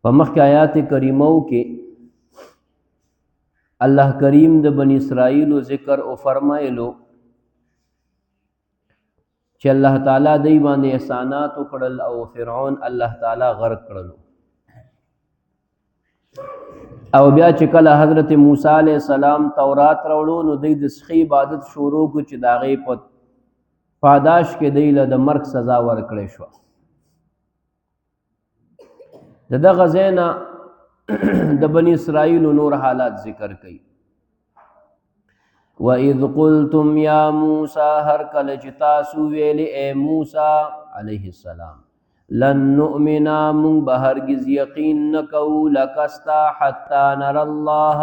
په مخکې آیات کریمو کې الله کریم د بنی اسرائیل ذکر او فرمایلو چې الله تعالی دوی باندې احسانات وکړل او فرعون الله تعالی غرق کړلو. او بیا چې کله حضرت موسی علیہ السلام تورات راوړو نو دوی د سخی عبادت شروع کو چې د هغې په پاداش کې دوی له د مرګ سزا ورکړې شوه. د دغه ځای نه د بنی اسرائیل نور حالات ذکر کړي. وَإِذْ قُلْتُمْ يَا مُوسَى هر کله چې تاسو ویلې اے موسی علیه السلام لن نؤمنا مونږ به هرګز یقین نه کوو لک ستا حتی نر الله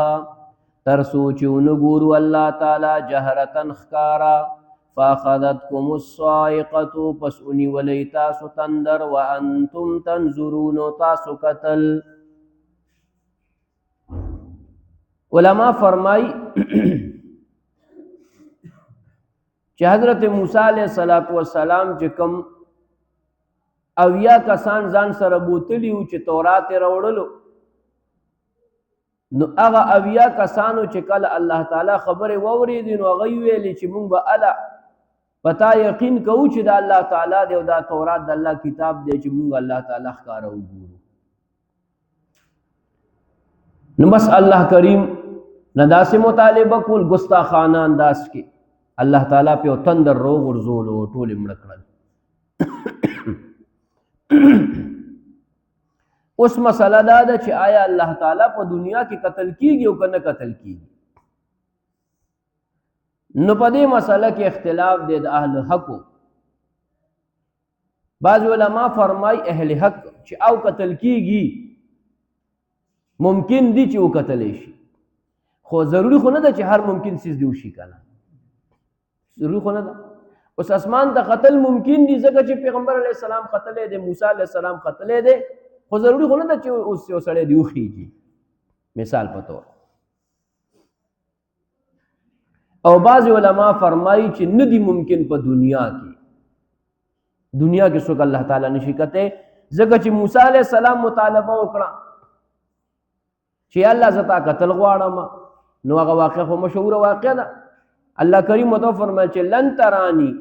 تر څو چې ونګورو الله تعالی جهرتن ښکارا فاخذتکم الصاعقة پس ونیولی تاسو تندر وانتم تنظرون تاسو کتل. علماء فرمائی چې حضرت موسی علیہ السلام چې کوم اویا کسان ځان سره بوتلی و چې تورات یې راوړلو نو هغه اویا کسانو چې کله الله تعالی خبرې واورېدې نو هغه ویلې چې مونږ به اله پتا یقین کوو چې دا الله تعالی دی او دا تورات د الله کتاب دی چې مونږ الله تعالی ښکاره وګورو. نو بس الله کریم نه داسې مطالبه کول ګستاخانه انداز کې الله تعالی په تندر رو ورزولو ټول مړ کړل. اوس مسله دا ده چې آیا الله تعالی په دنیا کې قتل کیږي او کنه قتل کیږي؟ نو په دې مسله کې اختلاف دی د اهل حق. بعض علما فرمای اهل حق چې او قتل کیږي ممکن دي چې وکتل شي خو ضروری خو نه ده چې هر ممکن چیز دی وشي کنه ضروری خو نه ده. اوس اسمان ته قتل ممکن دي ځکه چې پیغمبر علیه السلام قتلې دی موسی علیه السلام قتلې دی خو ضروری خو نه ده چې اوس یو سړی دی وخیږي مثال په طور. او بعض علما فرمایي چې نه دی ممکن په دنیا کې څوک الله تعالی نشي کته ځکه چې موسی علیه السلام مطالبه وکړه چې الله زتا قتل غواړم نو هغه واقع خو مشهور واقع ده. الله کریم متو فرمایي چې لن ترانی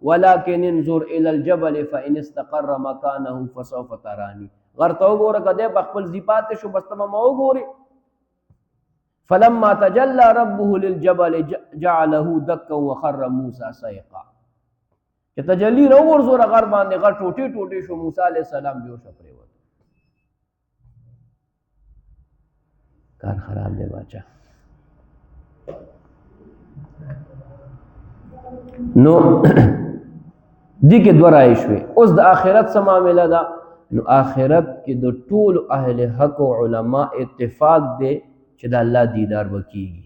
ولكن انظر الى الجبل فان استقر مكانه فسوف تراني غرته وګوره کده په خپل ذپات شو بس ته ما وګوري. فلما تجلى ربه للجبل جعله دكا وخر موسى صيقا چې تجلی رو ورزور غر باندې غر ټوټي ټوټي شو موسی عليه السلام به شپره وته. کار خراب دی بچا. نو دی کې دوه رائے شوې. اوس د آخرت څه معامله ده؟ نو آخرت کې د ټول اهل حق او علما اتفاق دی چې د الله دیدار وکیږي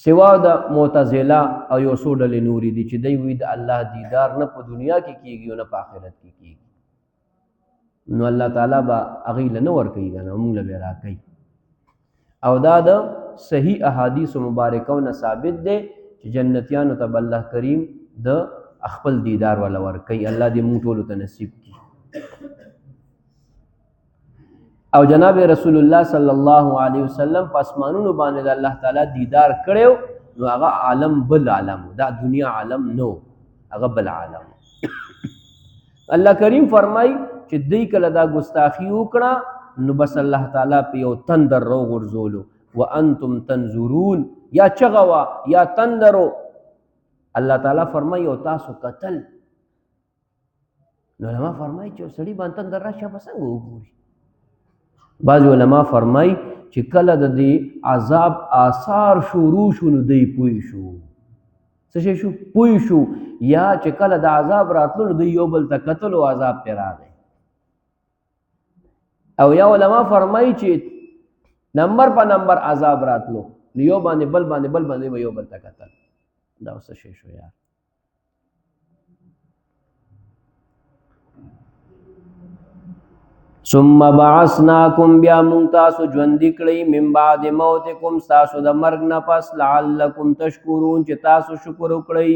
سوا د معتزله او یو څو ډلې نورې دي چې دوی وایي د الله دیدار نه په دنیا کې کیږي او نه په آخرت کې کیږي. نو الله تعالی به هغې له نه ورکوي که نه موږ له به یې راکوي. او دا د صحیح احادیثو مبارکو نه ثابت دی چې جنتیانو ته به الله کریم د خپل دیدار والا ورکوي. الله دې موږ ټولو ته نصیب کړي. او جناب رسول الله صلی الله علیه وسلم په اسمانونو باندې د الله تعالی دیدار کړو نو هغه عالم بل عالم دا دنیا عالم نو هغه بل عالم. الله کریم فرمای چې دوی کله دا ګستاخی وکړه نو بس الله تعالی په یو تندر رو غرزولو وانتم تنظرون یا چغوا یا تندرو الله تعالی فرمای او تاسو قتل. نو علما فرمای چې سړی باندې تندر راشه بس څنګه وګوري. بعض علما فرمای چې کله د دې عذاب آثار شروع شو نو دی پوي شو څه شو پوي شو یا چې کله د عذاب راتلو نو دی یو بل ته قتل او عذاب پر راغی. او یا علما فرمای چې نمبر په نمبر عذاب راتلو نو یو باندې بل باندې یو بل ته قتل. دا څه شو یار. ثم بعثناکم بیا مونږ تاسو ژوندي کړئ من بعد موتکم تاسو د مرګ نه پس لعلکم تشکرون چې تاسو شکر وکړئ.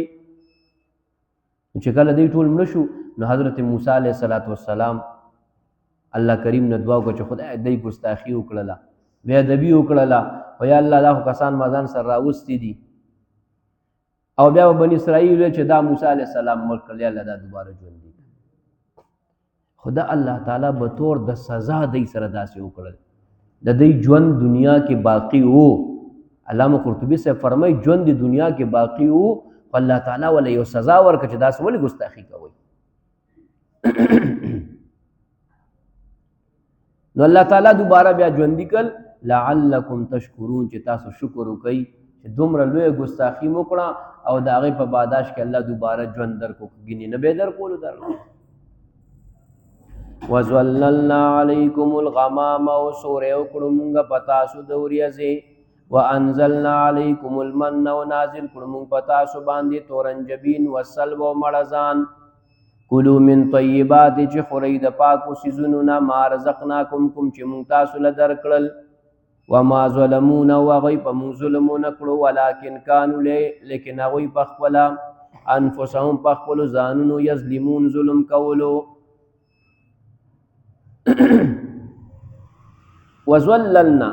چې کله دوی ټول مړه شو نو حضرت موسی علیه السلام الله کریم نه دعا وکړه چې خدای دای ګستاخي وکړله بې ادبي وکړله خو یا الله دا خو کسان ما ځان سره راوستي دي او بیا به بني اسرائیل ویل چې دا موسی علیه السلام مړ کړل یا الله دا دوباره ژوندي خدا الله تعالی به طور د سزا دی سره داسې وکړل د دې ژوند دنیا کې باقی وو علامه قرطبي صاحب فرمایي ژوند د دنیا کې باقی وو خو الله تعالی ولا یو سزا ورکړه چې داسې ولې ګستاخي کوي نو الله تعالی دوباره بیا ژوندي کړل لعلکم تشکرون چې تاسو شکر وکړئ چې دومره لویه ګستاخي مو کړه او د هغې په باداش کې الله دوباره ژوند درکړو ګینې نه به یې درکولو وَظَلَّلْنَا عَلَيْكُمُ الْغَمَامَ وَسُورَ وکړو مونږ په تاسو د وریځې وَأَنزَلْنَا عَلَيْكُمُ الْمَنَّ ونازل کړو مونږ په تاسو باندې تورنجبین والسلوى او مړزان کلوا من طیبات چې خورئ د پاکو څیزونو نه ما رزقناکم کوم چې مونږ تاسو له درکړل وما ظلمونا وهغوی په مونږ ظلم ونه کړو ولکن کانو لیکن هغوی په خپله انفسهم په خپلو ځانونو یظلمون ظلم کولو وظللنا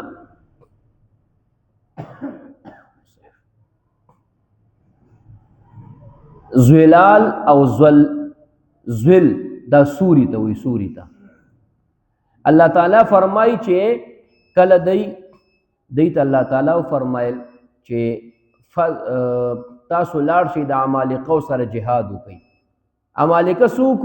زلال او زل دا سوری ته وي سوری ته الله تعالی فرمایي چې کله دی ته الله تعالی فرمایل چې تاسو لاړ شئ د عمالقو سره جهاد وکئ عمالقه څوک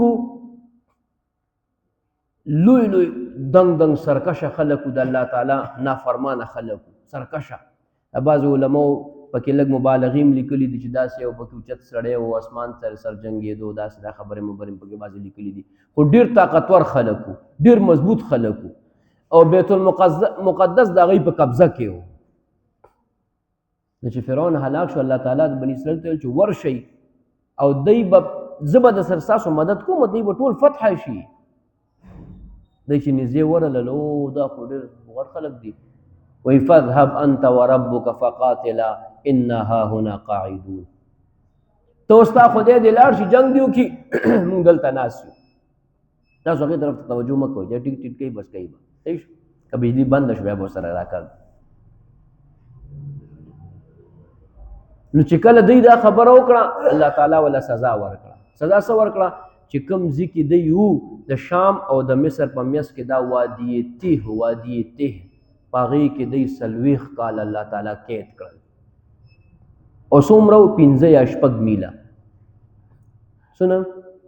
لوی لوی دنګ دنګ سرکشه خلکو د الله تعالی نافرمانه خلکو سرکشه بعض علماء پکې لږ مبالغیم لیکلي دي چې داسې یو پکې اوچت سړی او اسمان سره سر جنګېدو داسې دا خبرې مبرې پکې بعضې لیکلي دي خو ډېر طاقتور خلکو ډېر مضبوط خلکو او بیت المقدس د هغوی په قبضه کې و نو چې فرعون هلاک شو الله تعالی د بني اسرائیل ته ویل چې ورشئ او دی به زه به د سر ستاسو مدد کوم دی به ټول فتح شي دی چې نږدې ورغلل او دا خو ډېر غټ خلک دي وایي فاذهب انت وربک فقاتلا انا هاهنا قاعدون ته اوس تا خدای دې لاړ شي جنګ دې وکړي موږ دلته ناست یو تاسو هغې طرف ته توجه مه کوئ چې ټیټ ټیټ کوي بس کوي به صحیح شو که بجلي بنده شو بیا به ورسره راکړ نو چې کله دوی دا خبره وکړه الله تعالی ولا سزا ورکړه سزا څه ورکړه چې کوم ځای کې دی وو د شام او د مصر په منځ کې دا وادي تیه په هغې کې دی 40 کال الله تعالی قید کړل او څومره 15 یا 6 میله څونه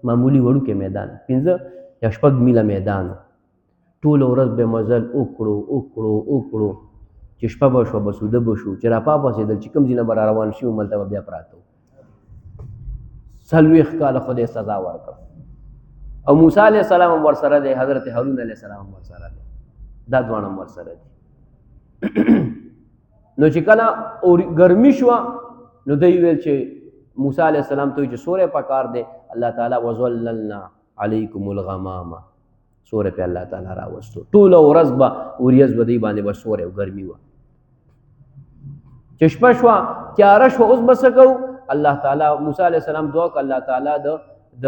معمولي وړوکی میدان 15 یا 6 میله میدان ټوله ورځ به مزل وکړو چې شپه به شوه بسوده به شو چې راپاپاڅېدل چې کوم ځای نه به را روان شي هملته به بیا پراته وو 40 کاله خدای سزا ورکړه او موسی علیه السلام هم ورسره دی حضرت هارون علیه السلام هم ورسره دی دا دواړه هم ورسره دي نو چې کله ګرمي شوه نو دوی ویل چې موسی علیه السلام ته وایي چې سوری پکار دی الله تعالی وظللنا علیکم الغمامه سوری پې الله تعالی راوستو ټوله ورځ به وریځ به دوی باندې به سوری او ګرمي وه چې شپه شوه تیاره شوه اوس به څه کوو الله تعالی موسی علیه السلام دعا وکړه الله تعالی د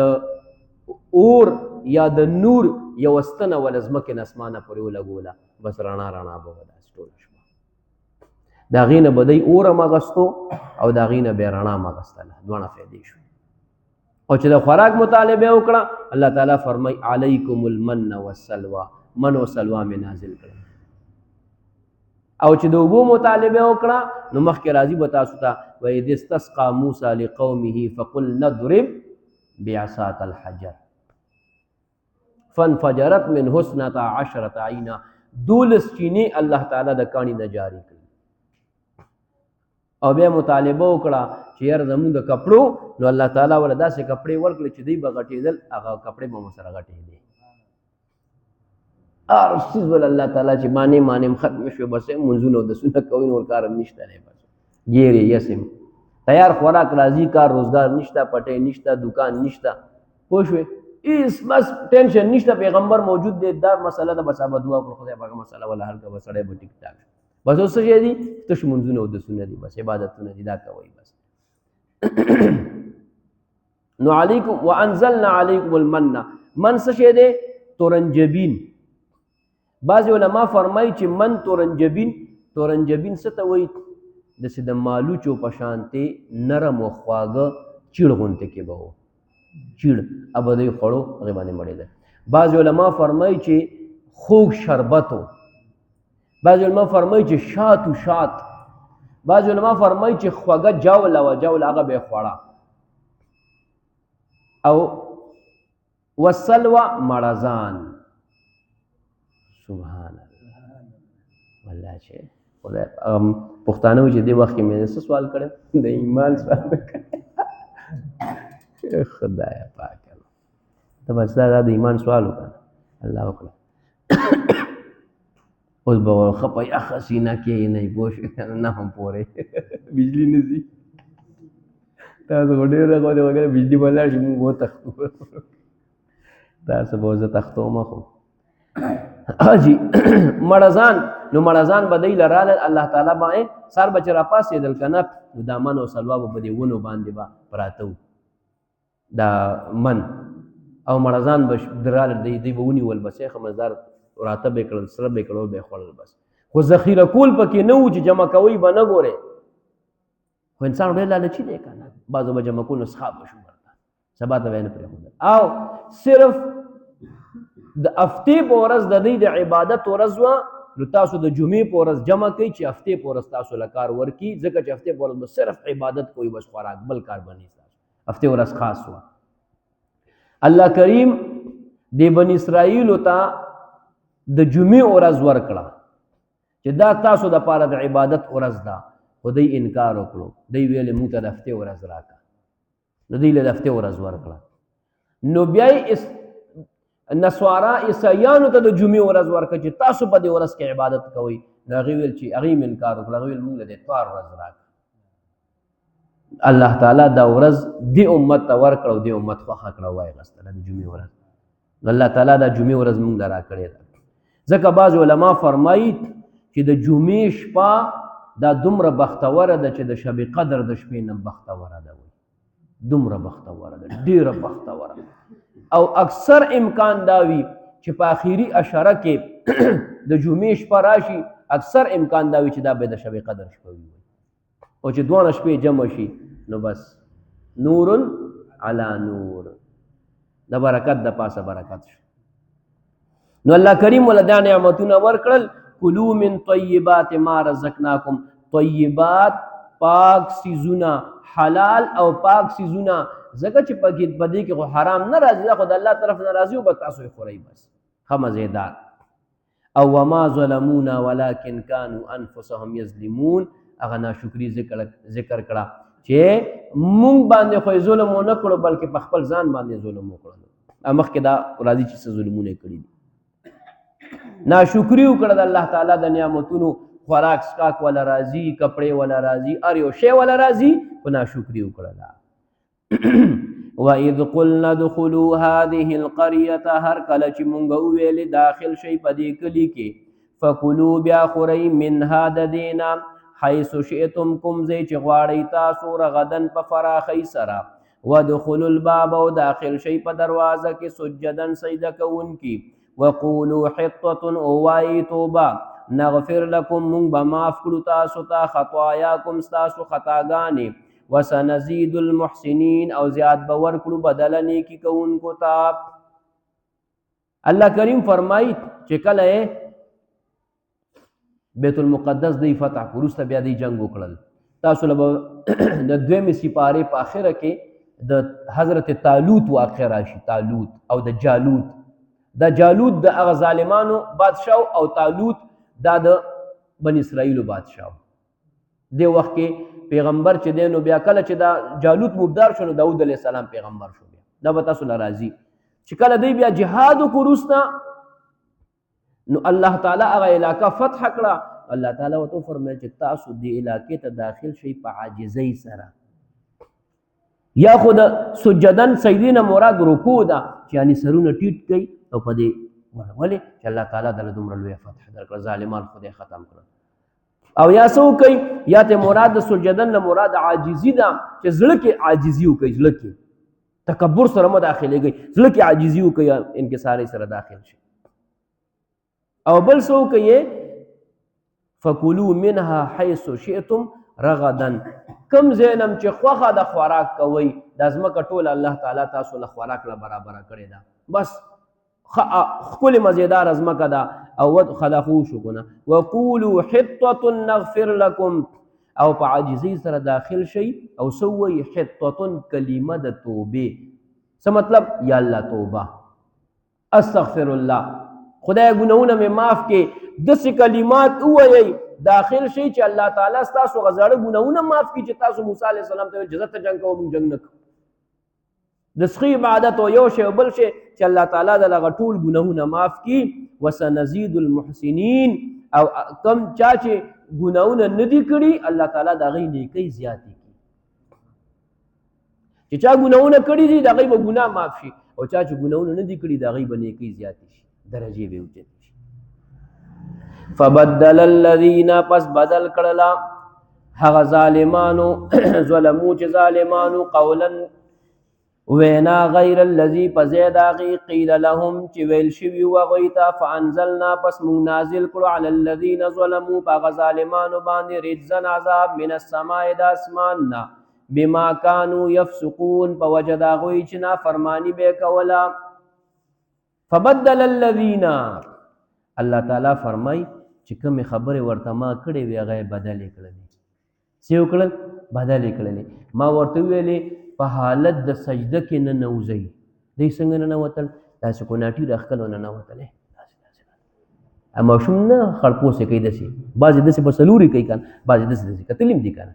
اور یا د نور یو ستنه وله ځمکې نه اسمانه پورې ولګوله بس رڼا به وه داسې ټوله شپه د هغې نه به دی اور هم اخیستو او د هغې نه به یې رڼا هم اخیستله دواړه فایدې شو او چې د خوراک مطالبه وکړه الله تعالی فرمایي علیکم المن والسلوى من او سلوا مې نازل کړه او چې د اوبو مطالبه وکړه نو مخکې راځي به تاسو ته وإذ استسقى موسی لقومه فقل نضرب بعصاك الحجر فانفجرت منه 12 عینا 12 چینې الله تعالی د کاڼي نه جاري کړي او بیا مطالبه وکړه چې یار زمونږ د کپړو نو الله تعالی ولا داسې کپړې ورکړي چې دوی به غټېدل هغه کپړې به مو سره غټېدې هر څیز ول الله تعالی چې مانې ختم شوې بس منځونه او دسونه کوي نور کار هم نشته دی بس ګیرې یسم تیار خوراک راځي کار روزګار نشته پټې نشته دکان نشته پوه شوې هېڅ بس ټینشن نشته پیغمبر موجود دی دا مسله ده بس هغه دعا کړو خدای پاک مسله ولا حل کړه بس سړی به ټیک ټاک بس اوس څه شی دي تش منځونه او دسونه دي بس عبادتونه دي دا کوئ بس نو علیکم وانزلنا علیکم المن من څه شی دی تورنجبین بعض علما فرمایي چې من تورنجبین څه ته وایي داسې د مالوچو په شانتې نرم و خواږه چیړ غونته کې به و چیړ اب دوی خوړو هغې باندې مړېده بعض علما فرمایي چې خوږ شربت و بعض علما فرمایي چې شات بعض علما فرمایي چې خوږه جوله وه جوله هغه به یې خوړه او وسلوه مړزان سبحان الله والله چې خدای پښتانه وایي چې دې وخت کې مې څه سوال کړی د ایمان سوال کړی خدای پاک ته بس دا د ایمان سوال وکړه الله وکړه اوس به ورخه په یخه سینه کښېنئ پوه شوې نه هم پورې بجلي نه ځي تاسو خو ډېره غوډې وګړه بجلي به لاړ شي موږ وتښتو تاسو به زه تښتومه خو حاجي مړزان نو مړزان به دی لراله الله تعالی باندې سار به چې راپاڅېدل که نه نو دا من او سلوا به په دې ونو باندې به پراته وو دا من او مړزان به دراله دی به ونیول بس یې ښه مزدار راته به یې کړل سره به یې کړل به یې خوړل بس خو ذخیره کول پکې نه و چې جمع کوئ به نه ګورئ خو انسان ډېر لالچي دی که نه بعضو به جمع کول نو څښاک به شو ورته سبا ته به یې نه پرېښودل او صرف د هفتې په ورځ د دوی د عبادت ورځ وه نو تاسو د جمعې په ورځ جمع کوئ چې هفتې په ورځ تاسو له کار ورکړي ځکه چې هفتې په ورځ به صرف عبادت کوئ بس خوراک بل کار به نه تاسو هفتې ورځ خاص وه الله کریم د بني اسرائیلو ته د جمعې ورځ ورکړه چې دا تاسو دپاره د عبادت ورځ ده خو دوی انکار وکړو دوی ویلې موږ ته د هفتې ورځ راکړه نو دوی له د هفتې ورځ ورکړه نو بیا یې نسوارا عیسایانو ته د جمعې ورځ ورکړه چې تاسو په دې ورځ کې عبادت کوئ نو هغې ویل چې هغې هم انکار وکړه هغې ویل موږ له د اتوار ورځ راکړه الله تعالی دا ورځ دې امت ته ورکړه او دې امت خوښه کړه وایغستله د جمعې ورځ نو الله تعالی دا جمعې ورځ موږ له راکړې ده ځکه بعض علما فرمایي چې د جمعې شپه دا دومره بختوره ده چې د شب قدر د شپې نه بختوره ده دومره بختوره ده ډېره بختوره او اکثر امکان دا وي چې په آخري اشره کې د جمعې شپه راشي اکثر امکان دا وي چې دا به د شب قدر شپه وي او چې دواړه شپې جمع شي نو بس نور علی نور د برکت د پاسه برکت شو نو الله کریم ول دا نعمتونه ورکړل کلوا من طیبات ما رزقناکم طیبات پاک سیزونه حلال او پاک سیزونه ځکه چې په دې کې خو حرام نه راځي دا خو د الله طرف نه راځي او به تاسو یې خورئ بس ښه مزېدار او وما ظلمونا ولکن کانوا انفسهم یظلمون هغه ناشکري ذکر کړه چې مونږ باندې خو یې ظلم ونه کړو بلکې په خپل ځان باندې ظلم وکړلو مخکې دا راځي چې څه ظلمونه یې کړي دي ناشکري وکړه د الله تعالی د نعمتونو خوراک سکاک ولا راځي کپړې ولا راځي هر یو شی ولا راځي په ناشکري وکړه وَإِذْ قُلْنَا ادْخُلُوا هَذِهِ الْقَرْيَةَ هر کله چې مونږ وویلې داخل شئ په دې کلي کې فَكُلُوا بیا خورئ مِنْهَا د دې نه حیث شئتم کوم ځای چې غواړئ تاسو رغدن په فراخۍ سره وادخلوا الباب او داخل شئ په دروازه کې سجدن سجده کوونکي وقولوا حطة او وایي توبه نغفر لكم مونږ به معاف کړو تاسو ته خطایاکم ستاسو خطاګانې وسنزيد المحسنین او زیات به ورکړو بدله نیکي کوونکو ته الله کریم فرمایي چې کله بیت المقدس دی فتح کړو وروسته بیا دی جنګ وکړل تاسو له د دویمې سپارې په اخره کې د حضرت طالوت واقع راشي طالوت او د جالوت د جالوت د هغه ظالمانو بادشاه او طالوت دا د بني اسرائیلو بادشاه دی وخت کې پیغمبر چې دی نو بیا کله چې دا جالوت مردار شو نو داود علیه السلام پیغمبر شو بیا دا به تاسو له راځي چې کله دی بیا جهاد وکړو وروسته نو الله تعالی هغه علاقه فتح کړه الله تعالی ورته فرمایل چې تاسو دې علاقې ته داخل شئ په عاجزۍ سره یا خو د سجدن سجدې نه مراد رکوع ده چې یعنې سرونه ټیټ کوي او په دې ولې چې الله تعالی دله دومره لویه فتح درکړه ظالمان خدای ختم کړه او یا څه وکئ یا ته مراد د سجدن نه مراد عاجزي ده چې زړه کې عاجزي وکئ زړه کې تکبر سره مه داخلېږئ زړه کې عاجزي وکئ انکسارۍ سره داخل شئ او بل څه وکړئ فکلوا منها حیث شئتم رغدا کم زینم چې خوخه د خوراک کوئ دا ځمکه ټوله الله تعالی تاسو له خوراک له برابره کړې ده بس ښکلې مزېداره ځمکه ده او خدا خو شو کنه وقولوا حطة نغفر لكم او په عاجزۍ سره داخل شئ او څه ووایي حطة کلمه د توبې څه مطلب یا الله توبه استغفر الله خدای ګناهونه مې معاف کې داسې کلمات ووایئ داخل شئ چې الله تعالی ستاسو هغه زاړه ګناهونه معاف کړي چې تاسو موسی علیه السلام ته ویل چې زه ته جنګ کوم موږ جنګ نه کوو د سخي عبادت او یو شی او بل شی چې الله تعالی د هغه ټول ګناهونه معاف کړي وسنزيد المحسنین او کم چا چې ګناهونه نه دي کړي الله تعالی د هغې نیکۍ زیاتې کړي چې چا ګناهونه کړي دي د هغې به ګناه معاف شي او چا چې ګناهونه نه دي کړي د هغې به نیکۍ زیاتې شي درجې به اوچتې شي فبدل الذین پس بدل کړله هغه ظالمانو ظلمو چې ظالمانو قولا وینا غیر الذي په ځای د هغې قیل لهم چې ویل شوي وو هغوی ته فانزلنا پس موږ نازل کړو علی الذین ظلمو په هغه ظالمانو باندې رجزا عذاب من السماء د اسمان نه بما کانوا یفسقون په وجه د هغوی چې نافرماني به یې کوله فبدل الذین الله تعالی فرمای چې کومې خبرې ورته ما کړې وې هغه یې بدلې کړلې څه یې وکړل بدلې کړلې ما ورته وویلې په حالت د سجده کې ننوځئ دی څنګه ننوتل داسې کوناټي راښکل وننوتلی ماشوم نه خړپوسې کوي داسې بعضې داسې په سلوري کوي که نه بعضې داسې کتلي هم دي که نه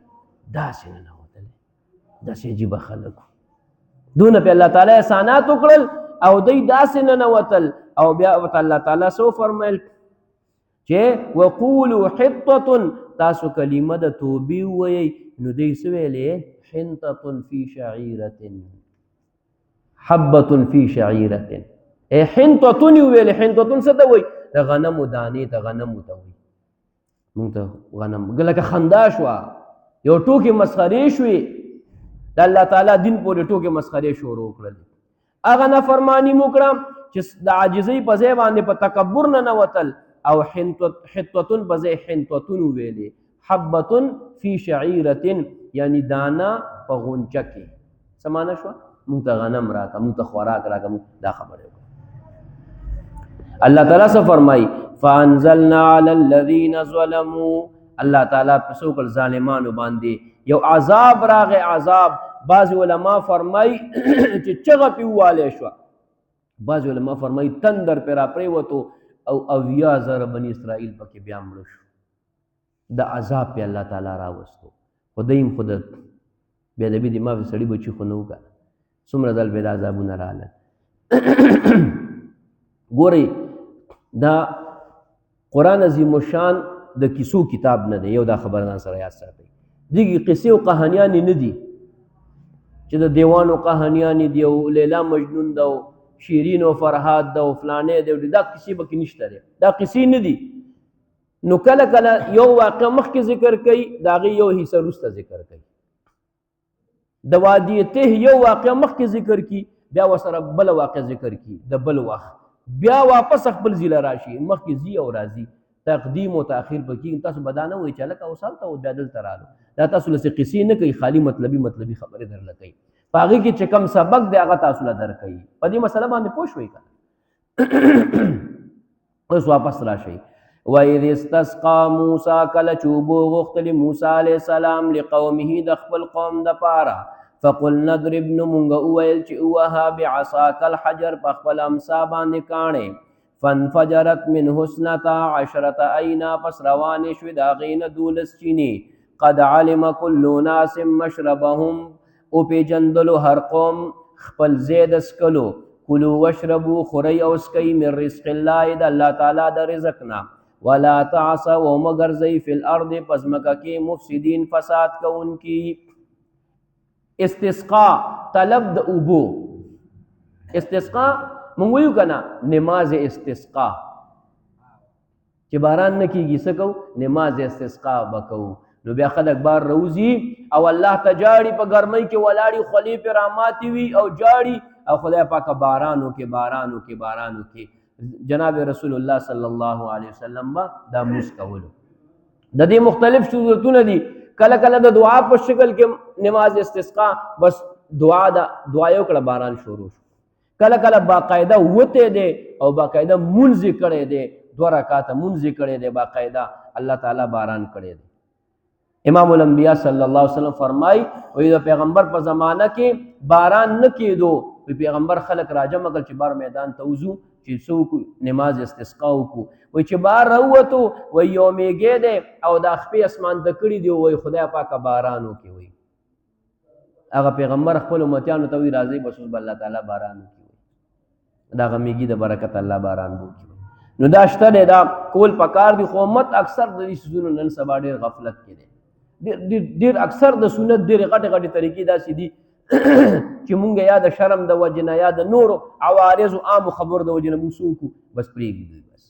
داسې ننوتلی داسې عجیبه خلک دونه پې الله تعالی احسانات وکړل او دی داسې ننوتل او بیا ورته الله تعالی څه وفرمیل چې وقولوا حطة تاسو کلمه د توبې ووایئ نو دی څه ویلې حنطة في شعيرة حبة في شعيرة حنطة یې ویلې حنطة څه ته وایي د غنمو دانې ته غنمو ته وایي مونږ ته غنم لکه خندا شوه یو ټوکې مسخرې شوې د الله تعالی دین پورې ټوکې مسخرې شروع کړلې هغه نافرماني مو کړه چې د عاجزۍ په ځای باندې په تکبر نه نوتل او حنطة په ځای حنطة ویلې حبة في شعيرة یعنی دانا په غونچه کې څه معنی شوه مونږ ته غنم راکړه مونږ ته خوراک راکړه مونږ دا خبرې وکړه الله تعالی څه فرمایي فانزلنا علی الذین ظلموا الله تعالی په څه وکړل ظالمانو باندې یو عذاب راغی عذاب بعض علما فرمایي چې چغه پې ووالی شوه بعض علما فرمایي تندر پې را پرېوتو او 80,000 بني اسرائیل پکې بیا مړه شو د عذاب پې الله تعالی راوستو خدایم خود بیا د بې دماغ سړي بچي خو نه وکړه څومره ځل بې د عذابونه راغلل ګورئ دا قرآن عظیم الشان د کیسو کتاب نه دی یو دا خبره ځان سره یاد ساتئ دغې قصې او کهانیانې نه دي چې د دیوانو کهانیانې دي او لیلا مجنون ده او شیرین او فرهاد ده او فلانې دی دا کیسې به کې نشته دی دا قصې نه دي نو کله کله یو واقع مخکې ذکر کوي د هغې یو حصه وروسته ذکر کوي د وادي ته یو واقع مخکې ذکر کړي بیا ورسره بله واقع ذکر کړي د بل وخت بیا واپس خپل ځي له راشي مخکې ځي او راځي تقدیم او تاخیر به کېږي تاسو به دا نه وایئ چې هلکه اوس هلته و بیا دلته رالو دا تاسو له څه قصې نه کوي خالي مطلبي خبرې درله کوي په هغې کې چې کوم سبق دی هغه تاسو له در کوي په دې مسله باندې پوه شوئ که اوس واپس راشئ وَإِذِ اسْتَسْقَىٰ مُوسَىٰ کله چې اوبه وغوښتلې موسی علیه السلام لقومه د خپل قوم دپاره فقلنا اضرب نو مونږ وویل چې ووهه بعصاک الحجر په خپل امسا باندې کاڼې فانفجرت منه اثنتا عشرة عینا پس روانې شوې د هغې نه 12 چینې قد علم کل ناس مشربهم وپېژندلو هر قوم خپل ځای د څکلو کلو واشربو خورئ او څکئ من رزق الله د الله تعالی د رزق نه ولا تعصوا ومگرزئی فی الارض پس مکہ کے مفسدین فساد کوونکی استسقاء طلب د اوبو استسقاء مونږ ویو کنه نماز استسقاء چې باران نه کیږي څه کوو نماز استسقاء وکړو نو بیا خلک بار روزي او الله ته جاړي په ګرمۍ کې ولاړي خولې پې راماتې وي او جاړي او خدای پاکه بارانو کې جناب رسول الله صلی الله علیه وسلم با دا موس کولو. د دې مختلف صورتونه دي. کله کله د دعا په شکل کې نماز استسقا بس دعا یو کړه باران شروع شو. کله کله باقاعده وته دی او باقاعده منځ کړي دی، 2 رکعات منځ کړي دی، باقاعده الله تعالی باران کړي دی. امام الانبیاء صلی الله علیه وسلم فرمای وی د پیغمبر په زمانہ کې باران نه کېدو. پیغمبر خلق راجمع کړ چې بار میدان ته وځو چې څوک نماز استسقا وکړو. وی چې بار راووتو وی یو میږی دی او د خپې اسمان د کړي دی، وی خدای پاکه باران وکړي. وی هغه پیغمبر خپل امتیانو ته وی راځي بس اوس به الله تعالی باران وکړي، دا هغه میږي د برکت الله باران وکړي. نو دا شته دی، دا کول پکار دی. خو امت اکثر د دې څیزونو نن سبا ډېر غفلت کې دی. ډېر اکثر د سنت ډېرې غټې غټې طریقې داسې دي چې مونږ یا د شرم د وجې نه یا د نورو عوارضو عامو خبرو د وجې نه مونږ څه وکړو بس پرېږدي بس.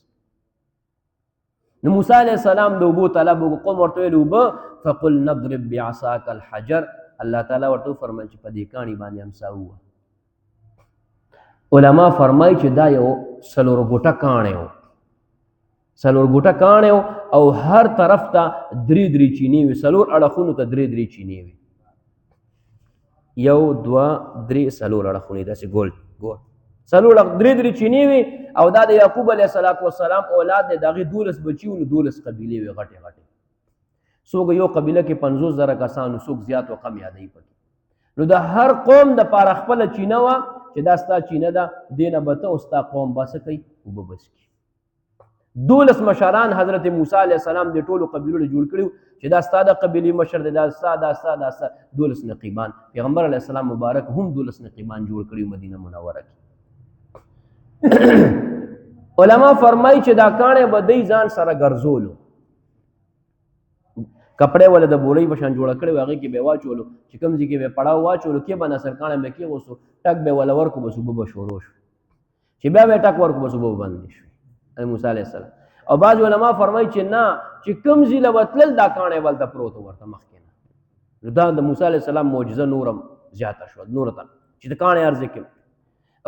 نو موسی علیه السلام د اوبو طلب وکړو، قوم ورته ویل اوبه، فقل نضرب بعصاک الحجر. الله تعالی ورته وفرمیل چې په دې کاڼي باندې امسا ووهه. علما فرمایي چې دا یو 4 ګوټه کاڼی و، 4 ګوټه کاڼی و او هر طرف ته 3 چینې وي، 4 اړخونو ته 3 چینې وي، 1 2 3 4 اړخونه داسې ګول 3 چینې وي. او دا د یعقوب علیه السلام اولاد دی، د هغې 12 بچي وو، 12 قبیلې وي غټې غټې. څوک یو قبیله کې 50,000 کسانو، څوک زیات او کم یادوي پکې. نو د هر قوم دپاره خپله چینه وه چې دا ستا چینه ده، دې نه به ته او ستا قوم به څه کوي اوبه بس کړي. 12 مشران حضرت موسی علیه السلام د ټولو قبیلو له جوړ کړي چې دا ستا د قبیلې مشر دی، دا ستا 12 نقیبان. پیغمبر علیه السلام مبارک هم 12 نقیبان جوړ کړي مدینه منوره کې. علما فرمایي چې دا کاڼی به دی ځان سره ګرځولو، کپڑے ولا د بورۍ په شان جوړه کړې وې، هغې کې به یې واچولو، چې کوم ځای کې به یې پړاو واچولو، کې به نصر کاڼی به کېغوستو، ټک به یې وله ورکړو، بس اوبه به شروع شو. چې بیا به یې ټک ورکړو، بس اوبه به بندې شوې. موسی علیه السلام او بعض علما فرمایي چې نه، چې کوم ځای له به تلل دا کاڼی ولته پروت و ورته مخکې نه. نو دا د موسی علیه السلام معجزه نورم زیاته شوه، نوره ته چې د کاڼی هر ځای کې.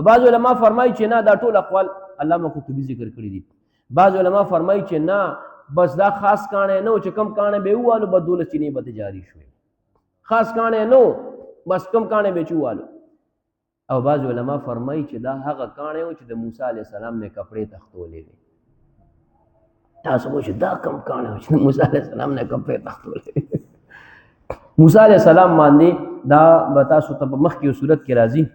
بعض علما فرمایي چې نه، دا ټول اقوال علامه قرطبي ذکر کړي دي. بعض علما فرمایي چې نه، بس دا خاص کاڼی نه و، چې کم کاڼی به یې ووالو به 12 چینې به جاري شوې. خاص کاڼی نه و، بس کم کاڼی به یې چې ووالو. او بعض علما فرمایي چې دا هغه کاڼی و چې د موسی علیه السلام نه کپړې تختولې وې. تاسو وایئ چې دا کم کاڼی و چې د موسی علیه السلام نه کپړې تختولې. موسی علیه السلام باندې دا به تاسو ته په مخکې صورت کې راځي.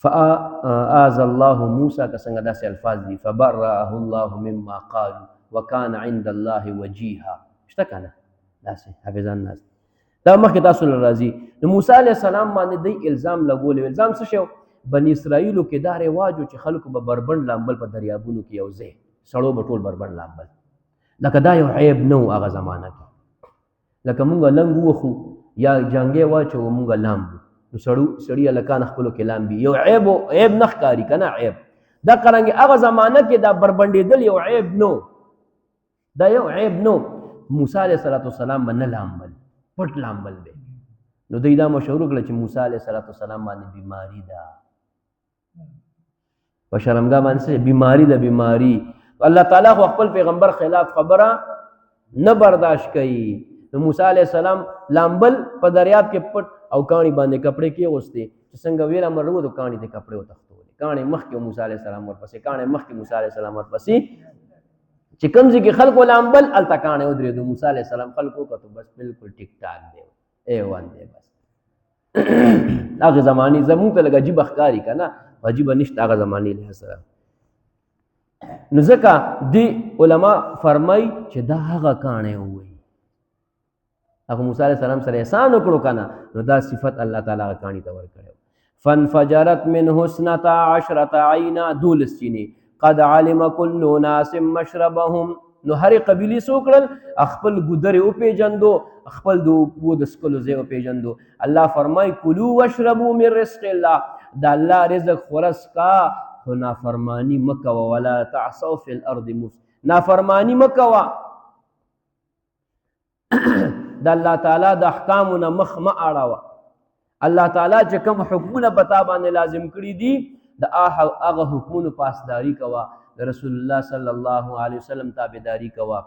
فآذ الله موسى كسنگ داسې الفاظ دي، فبرأه الله مما قالوا وكان عند الله وجيها. شته کنه داسې حافظان ناس دا مخکې تاسو له راځي. نو موسی علیه السلام باندې دی الزام لګولی. الزام څه شی؟ بني اسرائیلو کې دا رواج و چې خلکو به بربنډ لامبل په دریابونو کې یو ځای سړو به ټول بربنډ لامبل، لکه دا یو عیب نه و هغه زمانه کې. لکه مونږ لنګ ووخو یا جنګې واچوو مونږ لامبو، نو سړي هلکان خپلو کې لامبي، یو عیب نه ښکاري که نه عیب. دا قرنګې هغه زمانه کې دا بربنډېدل یو عیب نو، دا یو عیب نو. موسی علیه السلام به نه لامبل، پټ لامبل دی. نو دوی دا مشهور کړه چې موسی علیه السلام باندې بیماري ده، په شرمګاه باندې څه بیماري ده. بیماري الله تعالی خو خپل پیغمبر خلاف خبره نه برداشت کوي. نو موسی علیه السلام لامبل په دریاب کې پټ او کاڼي باندې کپړې کېغوستې، چې څنګه ویل امر وروتو کاڼي د کپړې وتښتولې. کاڼي مخکې موسی علیه السلام ورپسې، کاڼي مخکې موسی علیه السلام ورپسې. چې کوم ځای کې خلکو لامبل هلته کاڼي ودرېدو. موسی علیه السلام خلکو وکتو، بس بالکل ټیک ټاک دی، A1 دی. بس هغې زمانې زمونږ ته لږ عجیبه ښکاري که نه، عجیبه نشته هغه زمانې لحاظ سره. نو ځکه دې علما فرمایي چې دا هغه کاڼی ووایي، هغه موسی علیه السلام سره احسان وکړو که نه، نو دا صفت الله تعالی هغه کاڼي ته ورکړی. فانفجرت منه 12 عینا، 12 چینې. قد علم كل ناس مشربهم. نو هرې قبیلې څه وکړل؟ خپل ګودرې وپېژندو، خپل د اوبو د څښلو ځای وپېژندو. الله فرمایي کلوا واشربوا من رزق الله، د الله رزق خوره څښه، خو نافرماني مه کوه. ولا تعصوا فی الارض مفسدین، نافرماني مه کوه، د الله تعالی د احکامو نه مخ مه اړوه. الله تعالی چې کوم حکمونه په تا باندې لازم کړي دي د هغه حکمونو پاسداري کوه، د رسول الله صلی الله علیه وسلم تابعداري کوه.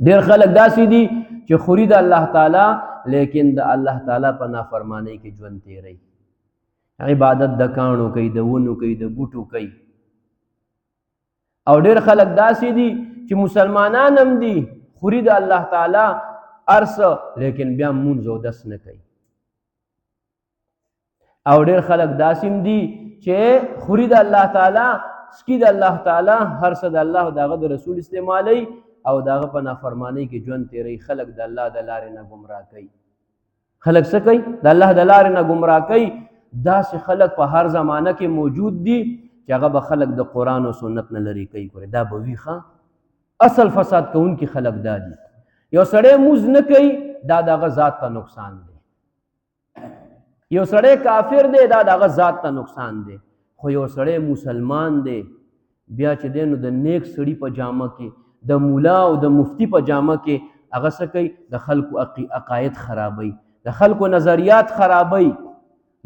ډېر خلک داسې دي چې خوري د الله تعالی لیکن د الله تعالی په نافرمانی کې ژوند تیروي. عبادت د کاڼو کوي، د ونو کوي، د بوټو کوي. او ډېر خلک داسې دي چې مسلمانان هم دي، خوري د الله تعالی ارس لیکن بیا مونځ او دس نه کوي. او ډېر خلک داسې هم دي چې خوري د الله تعالی، سکي د الله تعالی، هر څه د الله او دغه د رسول استعمالوي او دغه په نافرمانی کې ژوند تیروي. خلک د الله د لارې نه ګمراه کوي. خلک څه کوي؟ د الله د لارې نه ګمراه کوي. داسې خلک په هر زمانه کې موجود دي چې هغه به خلک د قرآن او سنت نه لرې کوي. دا به وي ښه اصل فساد کوونکي خلک دا دي. یو سړی موز نه کوي، دا دغه ذات ته نقصان دی. یو سړی کافر دی، دا دغه ذات ته نقصان دی. خو یو سړی مسلمان دی، بیا چې دی نو د نیک سړي په جامه کې، د مولا او د مفتی په جامه کې هغه څه کوي؟ د خلکو عقاید خرابوي، د خلکو نظریات خرابوي.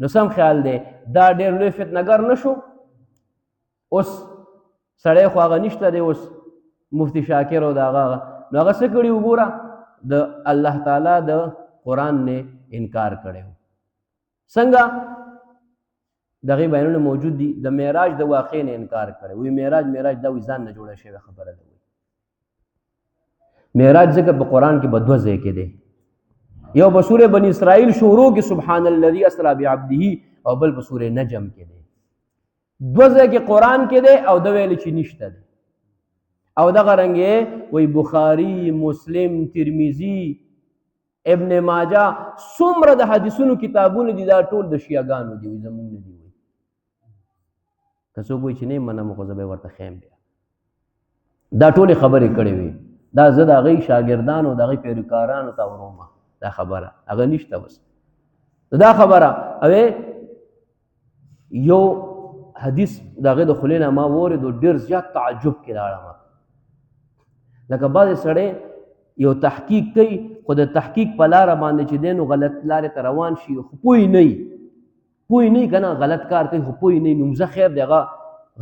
نو سم خیال دی دا ډېر لوی فتنهګر نه شو؟ اوس سړی خو هغه نشته دی، اوس مفتی شاکر او د هغه نو هغه څه کړي؟ وګوره د الله تعالی د قرآن نه انکار کړی. څنګه؟ دغه بیانونه موجود دي. د معراج د واقع نه انکار کړی، وی معراج دا وی ځان نه جوړه شوی خبره ده. معراج ځکه په قرآن کې په دوه ځای کې دی. یو په سورې بني اسرائیل شروع کې سبحان الذي اسرا بعبده، او بل په سورې نجم کې دی. دوه ځای کې قرآن کې دی او د ویل چې نشته دی. او دغه رنګې وی بخاري، مسلم، ترمذي، ابن ماجه، څومره د حدیثونو کتابونه دي دا ټول د شیعاګانو دي، وی زمونږ نه دي. که څوک وایي چې نه منم خو زه به ورته خیم بیا. دا ټولې خبرې کړې وي. دا زه د هغوی شاګردانو د هغوی پیروکارانو ته ورومه دا خبره، هغه نشته. بس دا خبره یو حدیث د هغې د خولې نه ما واورېدو، ډېر زیات تعجب کې لاړم. لکه بعضې سړی یو تحقیق کوي، خو د تحقیق په لاره باندې چې دی نو غلط لارې ته روان شي، خو پوه نه وي که نه غلط کار کوي، خو پوه نه وي. نو خیر دی هغه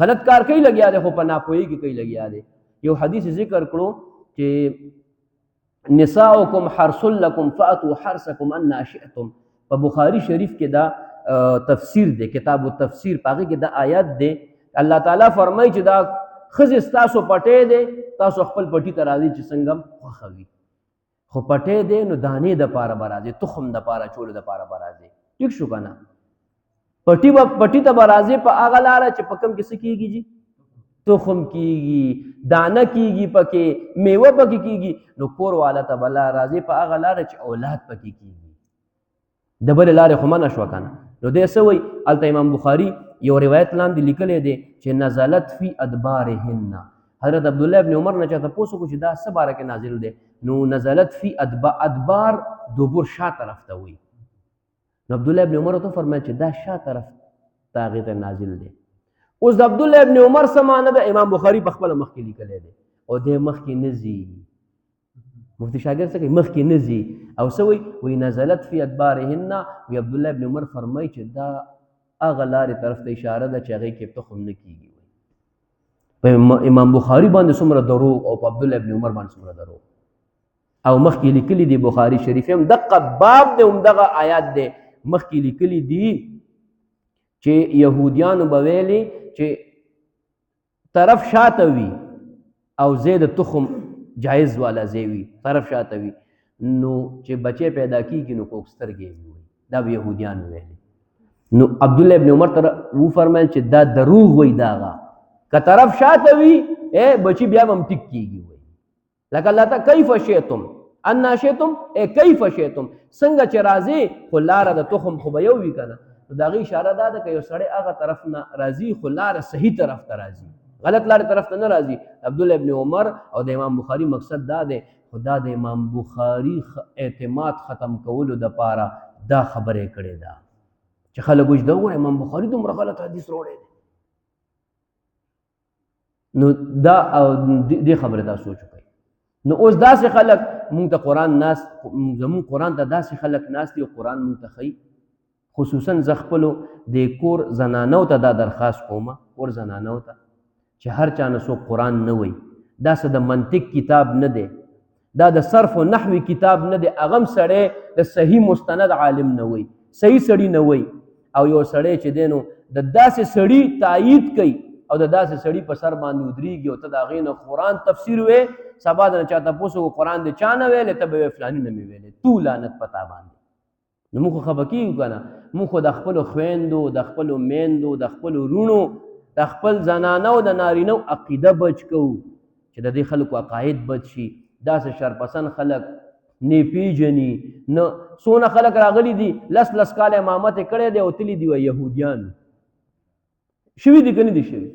غلط کار کوي لګیا دی، خو په ناپوهۍ کې کوي لګیا دی. یو حدیث ذکر کړو چې نساؤکم حرث لکم فأتوا حرثکم انا شئتم. په بخاری شریف کې دا تفسیر دی، کتاب التفسیر، په هغې کې دا آیات دی. الله تعالی فرمایي چې دا ښځې ستاسو پټی دی، تاسو خپل پټي ته راځئ چې څنګه خوښه وي. خو پټی دی نو دانې دپاره به راځئ، تخم دپاره چولو دپاره به راځئ. ټیک شو که نه؟ پټي ته به راځئ په هغه لاره چې په کوم کې څه کېږي جي؟ تخم کېږي، دانه کېږي، پکې میوه پکې کېږي. نو کور والا ته به راځئ په هغه لاره چې اولاد پکې کېږي. د بلې لارې خو منع شوه که نه؟ نو دی څه وایي؟ هلته امام بخاري یو روایت لاندې لیکلی دی چې نزلت فی ادبارهن. حضرت عبدالله ابن عمر نه چا تپوس وکړو چې دا څه باره کې نازل دی؟ نو نزلت فی ادبار دبر شا طرف ته وایي. نو عبدالله ابن عمر ته فرمایل چې دا شا طرف ته هغې ته نازل دی. اوس د عبدالله ابن عمر څه معنی ده؟ امام بخاري په خپله مخکې لیکلی دی او دی مخکې نه ځي. مفتی شاګرد څه کوي؟ مخکې نه ځي او څه وایي؟ وایي نزلت فی ادبارهن. وی عبدالله ابن عمر فرمایي چې دا هغه لارې طرف ته اشاره ده چې هغې کې تخم نه کېږي. په امام بخاري باندې څومره دروغ او په عبدالله ابن عمر باندې څومره دروغ. او مخکې لیکلي دي بخاري شریف هم دقه باب دی، همدغه آیات دی. مخکې لیکلي دي چې یهودیانو به ویلي چې طرف شاته وي او ځای د تخم جایز والا ځای وي، طرف شاته وي، نو چې بچی پیدا کېږي نو کوک سترګې وي. دا به یهودیانو ویلي. نو عبدالله ابن عمر ته وفرمیل چې دا دروغ وایي. داغه که طرف شاته وي بچی بیا به هم ټیک کېږي. وایي لکه الله ته کیف شئتم انا شئتم، کیف شئتم، څنګه چې راځي خو لاره د تخم خو به یو وي که نه. نو د هغې اشاره دا ده که یو سړی هغه طرف نه راځي خو لاره صحیح طرف ته راځي، غلط لارې طرف ته نه راځي. عبدالله ابن عمر او د امام بخاري مقصد دا دی، خو دا د امام بخاري اعتماد ختم کولو دپاره دا خبرې کړې ده چې خلک وایي دا وګوره امام بخاري دومره غلط حدیث راوړی دی. نو دا دې خبرې دا سوچ وکړئ. نو اوس داسې خلک مونږ ته قرآن ناست، زمونږ قرآن ته داسې خلک ناست دي او قرآن مونږ ته ښیي، خصوصا زه خپلو د کور زنانو ته دا درخواست کوم، کور زنانو ته چې هر چا نه څوک قرآن نه وایي، دا څه د منطق کتاب نه دی، دا د صرف و نحوي کتاب نه دی، هغه هم سړی د صحیح مستند عالم نه وایي، صحیح سړي نه وایي. او یو سړی چې دی نو د داسې سړي تایید کوي او د داسې سړي په سر باندې ودرېږي او ته د هغې نه قرآن تفسیر وې، سبا د نه چا تپوس وکړو قرآن د چا نه ویلی، ته به وایې فلاني نه مې ویلی، تو لعنت په تا باندې. نو موږ خو خفه کېږو که نه، موږ خو د خپلو خویندو، د خپلو میندو، د خپلو وروڼو، د خپل زنانو د نارینو عقیده بچ کوو چې د دې خلکو عقاید بچ شي. داسې شرپسند خلک نه پیژني، نه څونه خلک راغلي دي 10 کاله امامت یې کړی دی او تللي دي وایي یهودیان شوي دي که نه دي شوي،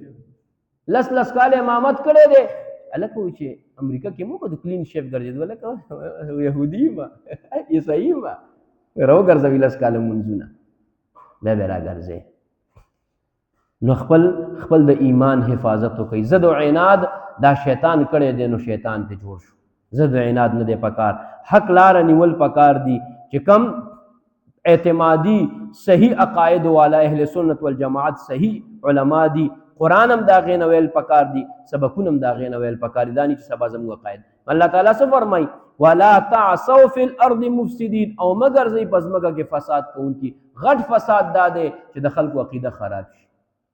10 کاله امامت کړی دی. هلکه وایي چې امریکا کې موږ د کلین شیف ګرځېدو، هلکه یهودي یم عیسایي یم، راوګرځوي 10 کاله لمونځونه بیا به راګرځې. نو خپل د ایمان حفاظت وکړئ. زه د عناد دا شیطان کړی دی نو شیطان ته جوړ شو، زه د عناد نه دی پکار، حق لاره نیول پکار دي. چې کم اعتمادي صحیح عقاید والا اهل سنت والجماعت صحیح علما دي، قرآن هم د هغې نه ویل پکار دي، سبقونه هم د هغې نه ویل پکار دي، دا نه چې سبا زموږ عقاید. الله تعالی څه فرمایي؟ ولا تعصوا فی الارض مفسدین، او مگر ځئ په ځمکه کې فساد کوونکي. غټ فساد دا دی چې د خلکو عقیده خراب شي،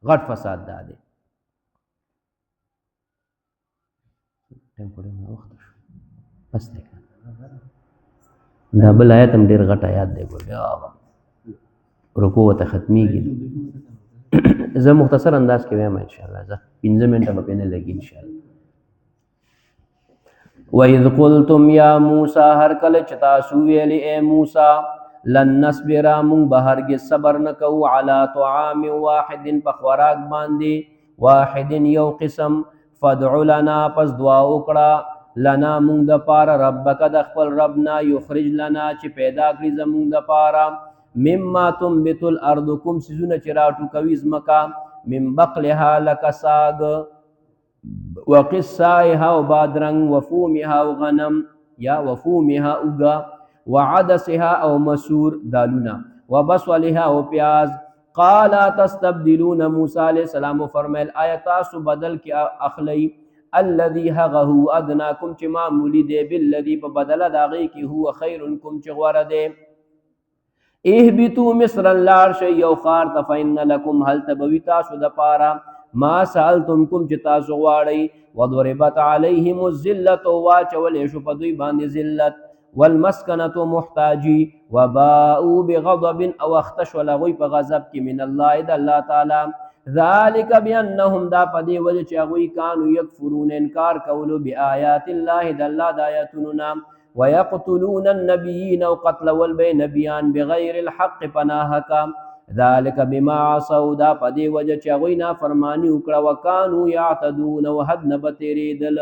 غټ فساد دا دی. بس دی دا بل آیت هم ډېر غټ آیات دی، ګور رکوع ورته ختمیږي. زه مختصر انداز کې وایم انشاءالله، زه 15 منټه به پې نه لګي انشاءالله. وَإِذْ قُلْتُمْ يَا مُوسَى، هر کله چې تاسو ویلې اے موسی، لن نصبر مونږ به هرګز صبر نه کوو، علی طعام واحد په خوراک باندې، واحد یو قسم، فادع لنا پس دعا وکړه، لنا مونږ دپاره، ربک د خپل ربنا، یخرج لنا چې پیدا کړي زمونږ دپاره، مما تنبت الارض کوم څیزونه چې راټوکوي ځمکه، من بقلها لکه ساګ، وقصائها او بادرنګ، وفومها او غنم یا وفومها اوږه، وعدسها او مسور دالونه، وبصلها او پیاز. قال تستبدلون، موسی علیہ السلام فرمایل آیا تاسو بدل کې اخلی، الذي هغه هو ادناکم چې معمولی دی، بالذي په بدله د هغې کې هو خیرکم چې غوره دی. اهبطوا مصرا، لاړ شئ یو ښار ته، فإن لکم هلته به وي تاسو دپاره ما سألتم کوم چې تاسو غواړئ، وضربت علیهم الذلة، واچولی شو په دوی باندې ذلت، والمسکنة محتاجي، وباءوا بغضب او اخته شول هغوی په غضب کې، من الله د الله تعالی. ذلک بانهم، دا په دې وجه چې هغوی کانو یکفرون انکار کولو، بآیات الله د الله د آیاتونو نه، ويقتلون النبیین او قتلول به نبیان، بغیر الحق پناهکا، ذلک بما عصوا، دا په دې وجه چې هغوی نافرماني وکړه، وکانو یعتدون او حد نه به تېرېدل.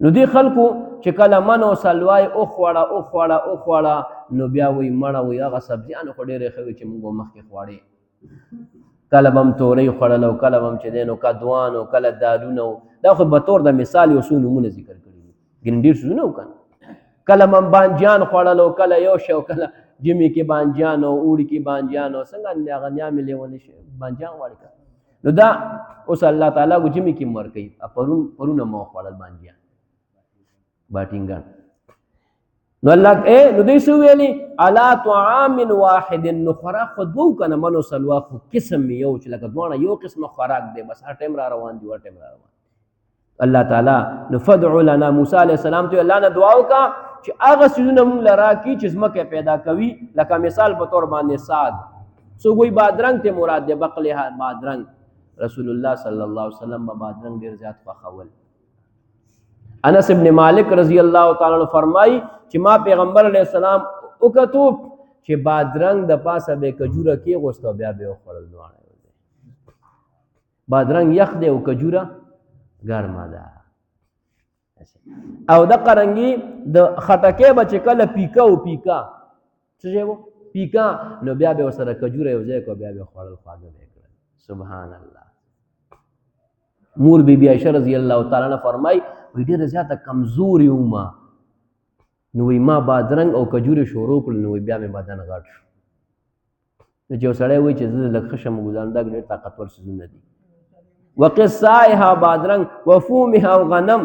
نو دې خلکو چې کله من او سلوای اوخوړه نو بیا وایي مړه وایي هغه سبزیانو خو ډېرې ښه وي چې موږ به مخکې خوړې، کله به هم تورۍ خوړله او کله به هم چې دی نو کدوان او کله دالونه و، دا خو به طور د مثال یو څو نومونه ذکر کړي دي، ګینې ډېر څیزونه و که نه. کله به هم بانجان خوړل او کله یو شی او کله جمعې کې بانجان او اوړي کې بانجان او څنګه هغه نیامې لیونې شي بانجان غواړي که نو دا اوس الله تعالی و جمعې کې م ورکوي. پرونه ما وخوړل بانجان باټینګان. نو الله نو دوی څه ویلي، علی طعام واحد، نو خوراک خو دوه که نه من او سلوا خو قسم یو چې لکه دواړه یو قسمه خوراک دی، بس هر ټایم را روان دي، هر ټایم را روان. الله تعالی نو فدعو لنا، موسی علیہ السلام ته الله نه دعا وکړه چې هغه څیزونه موږ له راکړي چې ځمکه پیدا کوي، لکه مثال په طور باندې ساګ، څوک وایي بادرنګ ته مراد دی، بقلها بادرنګ. رسول الله صلی الله علیه وسلم به بادرنګ ډېر زیات خوښول. انس ابن مالک رضی الله تعالی عنہ فرمایي چې ما پیغمبر علیه السلام وکتو چې بادرنګ د پاسه به کجوره کېغوسته او بیا به یې وخوړل دواړه. بادرنګ یخ دی او کجوره ګرمه ده. او د قرنګي د خټکې به چې کله پیکا او پیکا څه شی و پیکا، نو بیا به ورسره کجوره یو ځای کړو بیا به خوړل، خواږه به یې کړل. سبحان الله. مور بی بی عایشه رضی الله تعالی عنها فرمایي وایي ډېره زیاته کمزوري وم، نو وایي ما بادرنګ او کجورې شروع کړل نو بیا مې بدن غټ شو. نو چې یو سړی وایي چې زه لږ ښه شم ګزارم دا ډېر طاقتور څیزونه دي. وقصائها بادرنګ وفومها او غنم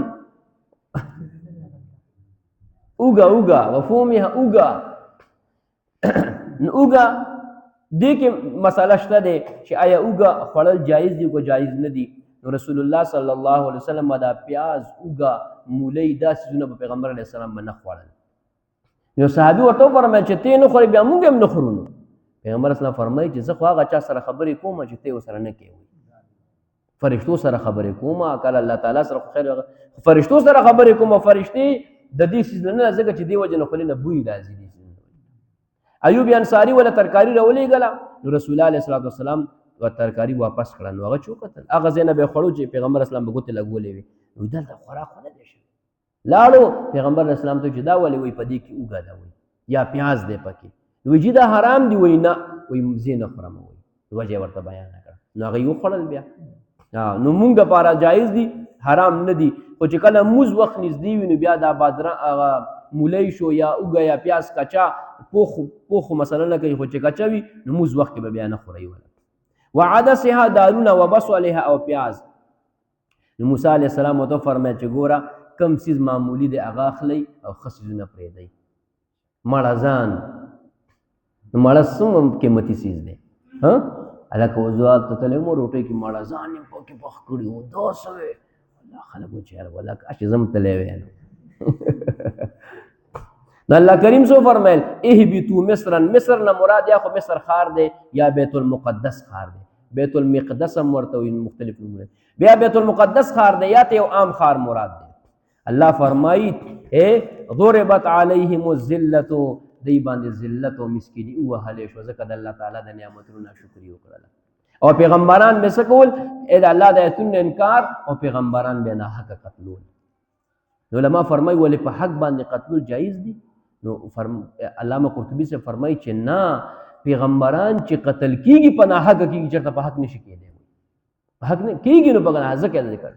اوږه وفومها اوږه. نو اوږه دې کې مسله شته دی چې آیا اوږه خوړل جایز دي که جایز نه دي. نو رسول الله صلی الله علیه وسلم دا پیاز اوږه مولی دا څیزونه په پیغمبر علیه السلام به نه خوړل. یو صحابي ورته وفرمیل چې ته نه خورې بیا موږ هم نه خورو. پیغمبر اسلام فرمایي چې زه خو هغه چا سره خبرې کوم چې ته ورسره نه کوې. فرشتو سره خبرې کوم کله الله تعالی سره خو خیر فرشتو سره خبرې کوم. فرشتې د دې څیز نه ځکه چې دې وجه نه خولې نه بوی راځي. ایوب انصاري ولا ترکاری راولېږله نو رسول الله علیه الصلوۃ والسلام ترکاری واپس کړه. نو هغه چوکتل هغه ځای نه به یې خوړو چې پیغمبر اسلام به ګوتې لګولې وي. وایي دلته خوراک خو نه دی شوی. لاړو پیغمبر اسلام ته چې دا ولې وایي په دې کې اوږه ده وایي یا پیاز دی پکې. وایي چې دا حرام دی. وایي نه وایي زه نه خورم. وایي وجه یې ورته بیان کړه. نو هغه یې وخوړل بیا. نو مونږ دپاره جایز دي حرام نه دي. خو چې کله مونځ وخت نږدې وي نو بیا دا بادرنګ مولی شو یا اوږه یا پیاز کچا پوخ مثلا نه کوي. خو چې کچا وي نو مونځ وخت کې به بیا نه خورئ. وعدسها دارونه وبصلها او پیاز. نو موسی علیه السلام ورته وفرمیل چې ګوره کم څیز معمولي دی هغه اخلئ او ښه څیزونه پرېږدئ. مړه ځان نو مړه څومره قیمتي څیز دی. هلکه وضوحات ته تللی وم روټۍ کې مړه ځان یې پکې پخ کړي وو دا څه وی الله خلک و چې یاره ولکه چې زه هم تللی وی نو. نو الله کریم څه وفرمیل اهبطوا مصرا. مصر نه مراد یا خو مصر ښار دی یا بیت المقدس ښار دی. بیت المقدس هم ورته وایي مختلف نومونه. بیا بیت المقدس ښار دی یا ته یو عام ښار مراد دی. الله فرمایي ضربت علیهم الذلة دی باندې ذلت او مسکیني ووهلی شوه ځکه د الله تعالی د نعمتونو ناشکري وکړله. او پیغمبران به څه کول د الله د ایتونو انکار او پیغمبران به ناحقه قتلول. نو علما فرمایي ولې په حق باندې قتلول جایز دي. نو علامه قرطبي سے فرمایي چې نه پیغمبران چې قتل کیږي په ناحقه کیږي چېرته په حق نشي کېدی. په حق نه کیږي نو په ناحقه ذکر ذکر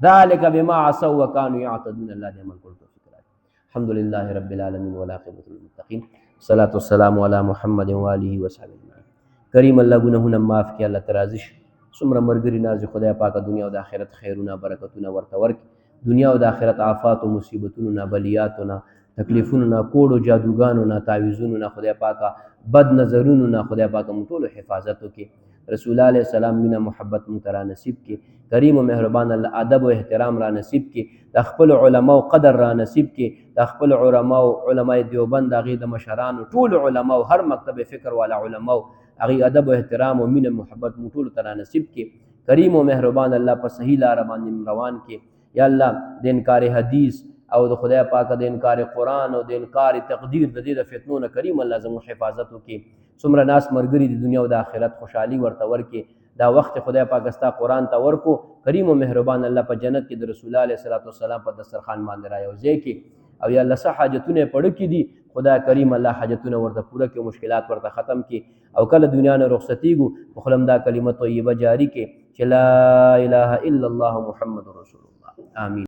ذلك بما عصوا وكانوا يعتدون. الله دې عمل کول توفیق راکړي. الحمد لله رب العالمين والعاقبة للمتقين والصلاة والسلام على محمد وآله وصحبه اجمعين. کریم الله ګناهونه معاف کړي. الله ترازش څومره مرګري نازي خدای پاکه دنیا او د آخرت خیرونه برکتونه ورته ورکړي. دنیا او د آخرت آفات او مصیبتونو نه بلیاتو نه تکلیفونو نه کوډو جادوګانو نه تعویذونو نه خدای پاکه بد نظرونو نه خدای پاکه مونږ ټولو حفاظت وکړي. رسول الله علیه السلام مینه محبت مونږ ته را نصیب کړي. کریم او مهربان الله ادب او احترام را نصیب کړي. د خپل علماو قدر را نصیب کړي. د خپل علماء دیوبند هغې د مشرانو ټول علماو هر مکتب فکر والا علماو هغې ادب او احترام او مینه محبت مونږ ټولو ته را نصیب کړي. کریم او مهربان الله په صحیح لاره باندې روان کړي. یا الله د انکار حدیث او د خدای پاکه د انکار قرآن او د انکار تقدیر د دې د فتنو نه کریم الله زموږ حفاظت وکړي. څومره ناس ملګري د دنیا او د آخرت خوشحالي ورته ورکړي. دا وخت خدای پاک ستا قرآن ته ورکو. کریم او مهربان الله په جنت کې د رسول الله علیه السلام په دسترخوان باندې را یوځای کړي. او یا الله څه حاجتونه یې پړه کړي دي خدای کریم الله حاجتونه ورته پوره کړي. مشکلات ورته ختم کړي. او کله دنیا نه رخصتیږو په خوله دا کلمه طیبه جاری کړي چې لا اله الا الله محمد رسول الله. آمین.